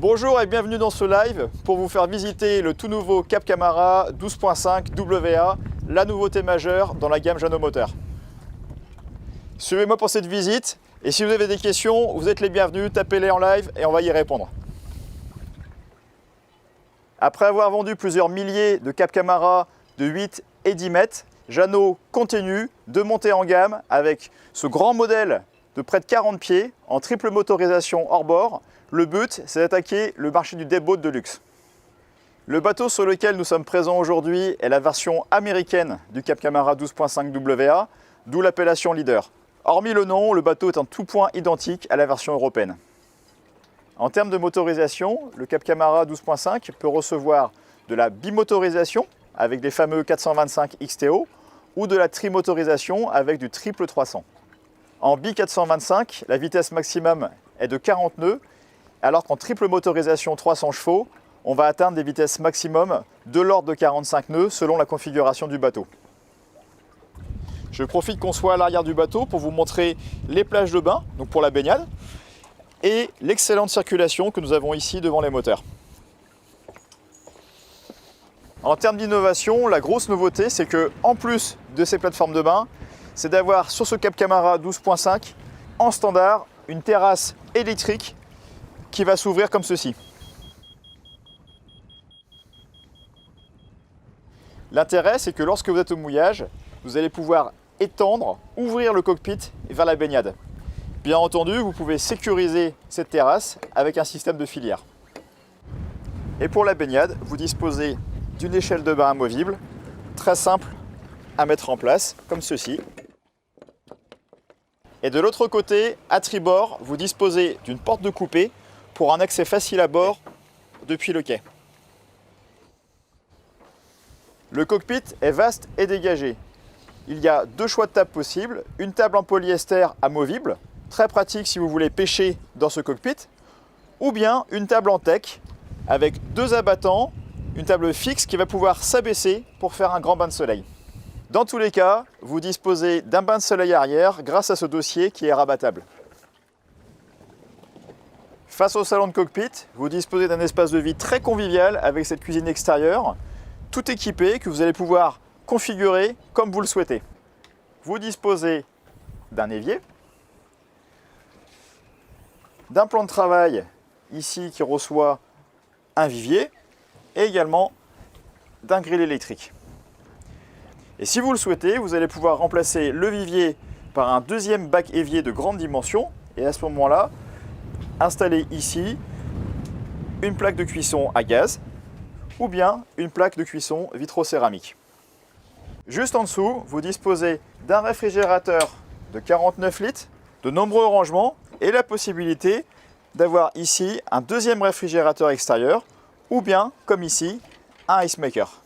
Bonjour et bienvenue dans ce live pour vous faire visiter le tout nouveau Cap Camara 12.5 WA, la nouveauté majeure dans la gamme Jeannot Moteur. Suivez-moi pour cette visite et si vous avez des questions, vous êtes les bienvenus, tapez-les en live et on va y répondre. Après avoir vendu plusieurs milliers de Cap Camara de 8 et 10 mètres, Jeannot continue de monter en gamme avec ce grand modèle de près de 40 pieds en triple motorisation hors bord. Le but, c'est d'attaquer le marché du deadboat de luxe. Le bateau sur lequel nous sommes présents aujourd'hui est la version américaine du Cap Camara 12.5 WA, d'où l'appellation leader. Hormis le nom, le bateau est en tout point identique à la version européenne. En termes de motorisation, le Cap Camara 12.5 peut recevoir de la bimotorisation avec les fameux 425 XTO ou de la trimotorisation avec du triple 300. En bi-425, la vitesse maximum est de 40 nœuds, alors qu'en triple motorisation 300 chevaux, on va atteindre des vitesses maximum de l'ordre de 45 nœuds selon la configuration du bateau. Je profite qu'on soit à l'arrière du bateau pour vous montrer les plages de bain, donc pour la baignade, et l'excellente circulation que nous avons ici devant les moteurs. En termes d'innovation, la grosse nouveauté, c'est que en plus de ces plateformes de bain, c'est d'avoir sur ce Cap Camara 12.5 en standard une terrasse électrique qui va s'ouvrir comme ceci. L'intérêt, c'est que lorsque vous êtes au mouillage, vous allez pouvoir étendre, ouvrir le cockpit vers la baignade. Bien entendu, vous pouvez sécuriser cette terrasse avec un système de filière. Et pour la baignade, vous disposez d'une échelle de bain amovible, très simple à mettre en place, comme ceci. Et de l'autre côté, à tribord, vous disposez d'une porte de coupée pour un accès facile à bord depuis le quai. Le cockpit est vaste et dégagé. Il y a deux choix de table possibles, une table en polyester amovible, très pratique si vous voulez pêcher dans ce cockpit, ou bien une table en teck avec deux abattants, une table fixe qui va pouvoir s'abaisser pour faire un grand bain de soleil. Dans tous les cas, vous disposez d'un bain de soleil arrière grâce à ce dossier qui est rabattable. Face au salon de cockpit, vous disposez d'un espace de vie très convivial avec cette cuisine extérieure, tout équipé que vous allez pouvoir configurer comme vous le souhaitez. Vous disposez d'un évier, d'un plan de travail ici qui reçoit un vivier et également d'un grill électrique. Et si vous le souhaitez, vous allez pouvoir remplacer le vivier par un deuxième bac évier de grande dimension et à ce moment-là, installer ici une plaque de cuisson à gaz ou bien une plaque de cuisson vitrocéramique. Juste en dessous, vous disposez d'un réfrigérateur de 49 litres, de nombreux rangements et la possibilité d'avoir ici un deuxième réfrigérateur extérieur ou bien, comme ici, un ice maker.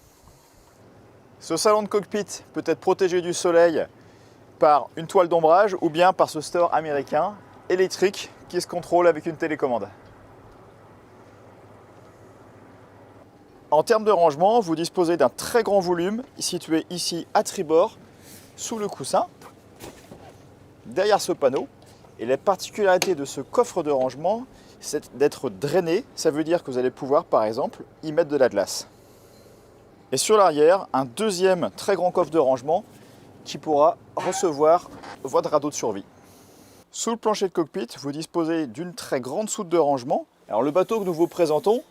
Ce salon de cockpit peut être protégé du soleil par une toile d'ombrage ou bien par ce store américain électrique qui se contrôle avec une télécommande. En termes de rangement, vous disposez d'un très grand volume situé ici à tribord, sous le coussin, derrière ce panneau. Et la particularité de ce coffre de rangement, c'est d'être drainé. Ça veut dire que vous allez pouvoir, par exemple, y mettre de la glace. Et sur l'arrière, un deuxième très grand coffre de rangement qui pourra recevoir votre radeau de survie. Sous le plancher de cockpit, vous disposez d'une très grande soute de rangement. Alors le bateau que nous vous présentons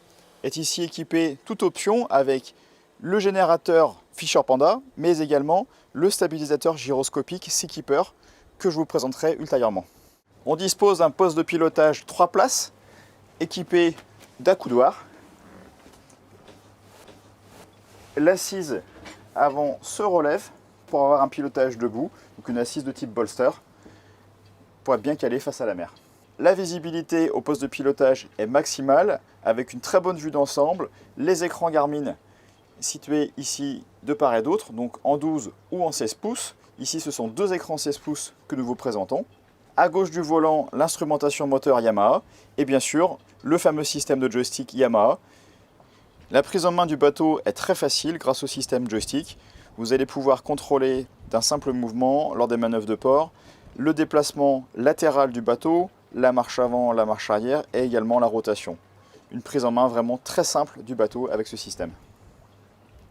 est ici équipé toute option avec le générateur Fisher Panda, mais également le stabilisateur gyroscopique Seakeeper que je vous présenterai ultérieurement. On dispose d'un poste de pilotage 3 places équipé d'accoudoirs. L'assise avant se relève pour avoir un pilotage debout, donc une assise de type bolster, pour être bien calé face à la mer. La visibilité au poste de pilotage est maximale, avec une très bonne vue d'ensemble. Les écrans Garmin situés ici de part et d'autre, donc en 12 ou en 16 pouces. Ici, ce sont deux écrans 16 pouces que nous vous présentons. À gauche du volant, l'instrumentation moteur Yamaha et bien sûr, le fameux système de joystick Yamaha. La prise en main du bateau est très facile grâce au système joystick. Vous allez pouvoir contrôler d'un simple mouvement lors des manœuvres de port le déplacement latéral du bateau, la marche avant, la marche arrière et également la rotation. une prise en main vraiment très simple du bateau avec ce système.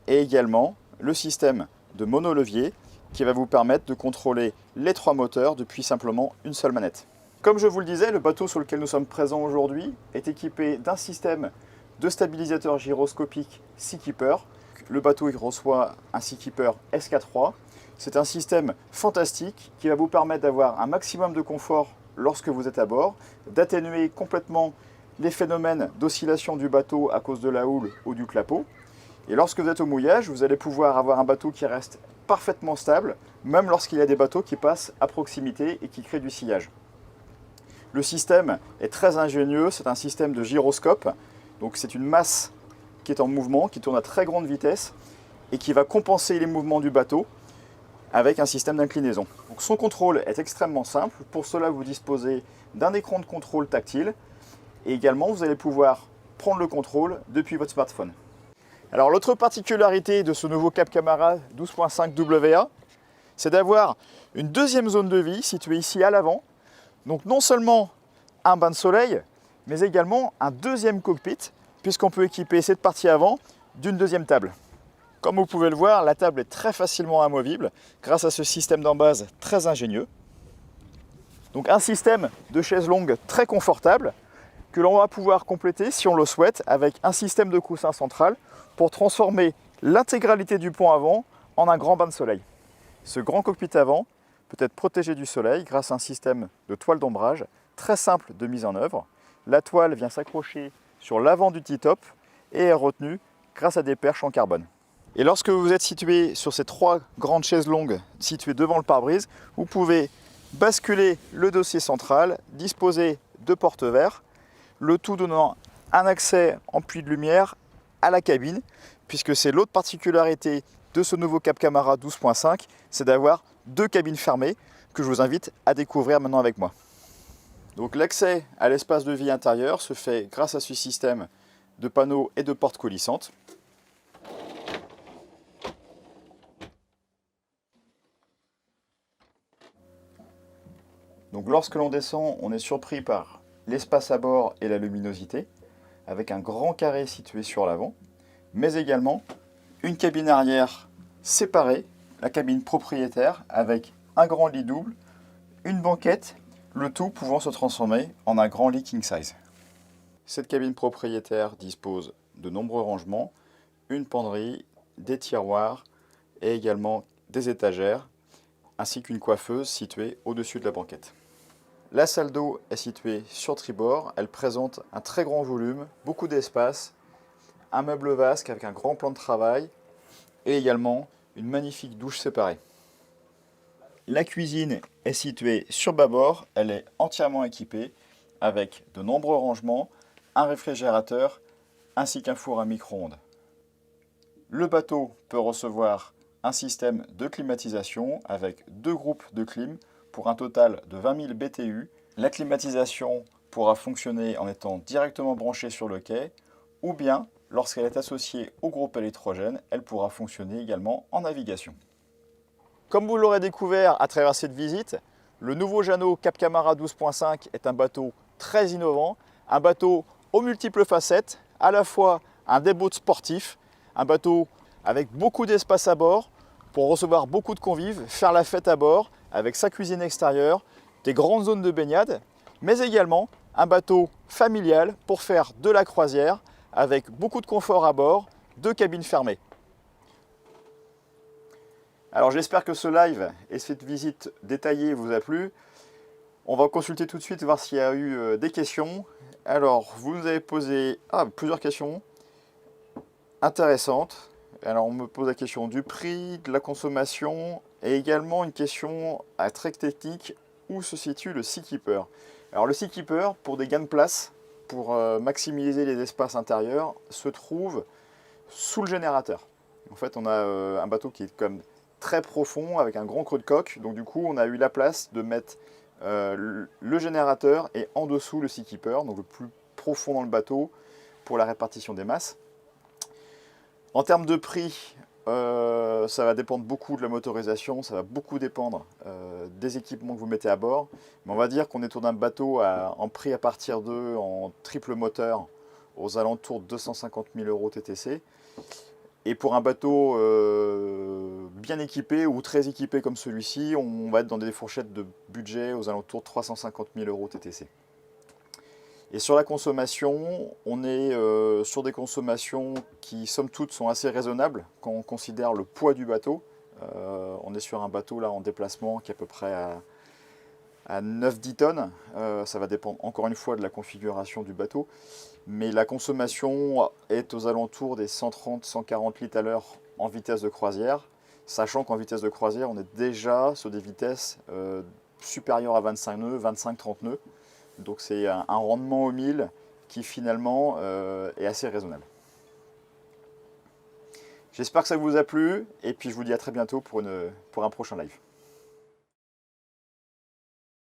Et également le système de monolevier qui va vous permettre de contrôler les 3 moteurs depuis simplement une seule manette. Comme je vous le disais, le bateau sur lequel nous sommes présents aujourd'hui est équipé d'un système de stabilisateur gyroscopique Seakeeper. Le bateau il reçoit un Seakeeper SK3. C'est un système fantastique qui va vous permettre d'avoir un maximum de confort lorsque vous êtes à bord, d'atténuer complètement les phénomènes d'oscillation du bateau à cause de la houle ou du clapot. Et lorsque vous êtes au mouillage, vous allez pouvoir avoir un bateau qui reste parfaitement stable, même lorsqu'il y a des bateaux qui passent à proximité et qui créent du sillage. Le système est très ingénieux, c'est un système de gyroscope, donc c'est une masse qui est en mouvement, qui tourne à très grande vitesse et qui va compenser les mouvements du bateau avec un système d'inclinaison. Donc son contrôle est extrêmement simple, pour cela vous disposez d'un écran de contrôle tactile et également vous allez pouvoir prendre le contrôle depuis votre smartphone. Alors l'autre particularité de ce nouveau Cap Camara 12.5 WA, c'est d'avoir une deuxième zone de vie située ici à l'avant. Donc non seulement un bain de soleil, mais également un deuxième cockpit, puisqu'on peut équiper cette partie avant d'une deuxième table. Comme vous pouvez le voir, la table est très facilement amovible grâce à ce système d'embase très ingénieux. Donc un système de chaise longue très confortable que l'on va pouvoir compléter si on le souhaite avec un système de coussin central pour transformer l'intégralité du pont avant en un grand bain de soleil. Ce grand cockpit avant peut être protégé du soleil grâce à un système de toile d'ombrage très simple de mise en œuvre. La toile vient s'accrocher sur l'avant du T-top et est retenue grâce à des perches en carbone. Et lorsque vous êtes situé sur ces 3 grandes chaises longues situées devant le pare-brise, vous pouvez basculer le dossier central, disposer de porte-verres, le tout donnant un accès en puits de lumière à la cabine, puisque c'est l'autre particularité de ce nouveau Cap Camara 12.5, c'est d'avoir 2 cabines fermées que je vous invite à découvrir maintenant avec moi. Donc l'accès à l'espace de vie intérieur se fait grâce à ce système de panneaux et de portes coulissantes. Donc lorsque l'on descend, on est surpris par l'espace à bord et la luminosité, avec un grand carré situé sur l'avant, mais également une cabine arrière séparée, la cabine propriétaire, avec un grand lit double, une banquette, le tout pouvant se transformer en un grand lit king size. Cette cabine propriétaire dispose de nombreux rangements, une penderie, des tiroirs et également des étagères, ainsi qu'une coiffeuse située au-dessus de la banquette. La salle d'eau est située sur tribord, elle présente un très grand volume, beaucoup d'espace, un meuble vasque avec un grand plan de travail et également une magnifique douche séparée. La cuisine est située sur bâbord, elle est entièrement équipée avec de nombreux rangements, un réfrigérateur ainsi qu'un four à micro-ondes. Le bateau peut recevoir un système de climatisation avec 2 groupes de clim pour un total de 20 000 BTU. La climatisation pourra fonctionner en étant directement branchée sur le quai ou bien, lorsqu'elle est associée au groupe électrogène, elle pourra fonctionner également en navigation. Comme vous l'aurez découvert à travers cette visite, le nouveau Jeanneau Cap Camara 12.5 est un bateau très innovant, un bateau aux multiples facettes, à la fois un débout sportif, un bateau avec beaucoup d'espace à bord pour recevoir beaucoup de convives, faire la fête à bord avec sa cuisine extérieure, des grandes zones de baignade, mais également un bateau familial pour faire de la croisière avec beaucoup de confort à bord, 2 cabines fermées. Alors j'espère que ce live et cette visite détaillée vous a plu. On va consulter tout de suite, voir s'il y a eu des questions. Alors, vous nous avez posé plusieurs questions intéressantes. Alors, on me pose la question du prix, de la consommation et également une question très technique. Où se situe le Seakeeper? Alors, le Seakeeper, pour des gains de place, pour maximiser les espaces intérieurs, se trouve sous le générateur. En fait, on a un bateau qui est comme très profond avec un grand creux de coque. Donc, du coup, on a eu la place de mettre le générateur et en dessous le Seakeeper, donc le plus profond dans le bateau pour la répartition des masses. En termes de prix, ça va dépendre beaucoup de la motorisation, ça va beaucoup dépendre des équipements que vous mettez à bord. Mais on va dire qu'on est autour d'un bateau en prix à partir de, en triple moteur, aux alentours de 250 000 € TTC. Et pour un bateau bien équipé ou très équipé comme celui-ci, on va être dans des fourchettes de budget aux alentours de 350 000 € TTC. Et sur la consommation, on est sur des consommations qui, somme toute, sont assez raisonnables quand on considère le poids du bateau. On est sur un bateau là en déplacement qui est à peu près à 9-10 tonnes. Ça va dépendre encore une fois de la configuration du bateau. Mais la consommation est aux alentours des 130-140 litres à l'heure en vitesse de croisière, sachant qu'en vitesse de croisière, on est déjà sur des vitesses supérieures à 25 nœuds, 25-30 nœuds. Donc c'est un rendement au 1000 qui finalement est assez raisonnable. J'espère que ça vous a plu et puis je vous dis à très bientôt pour un prochain live.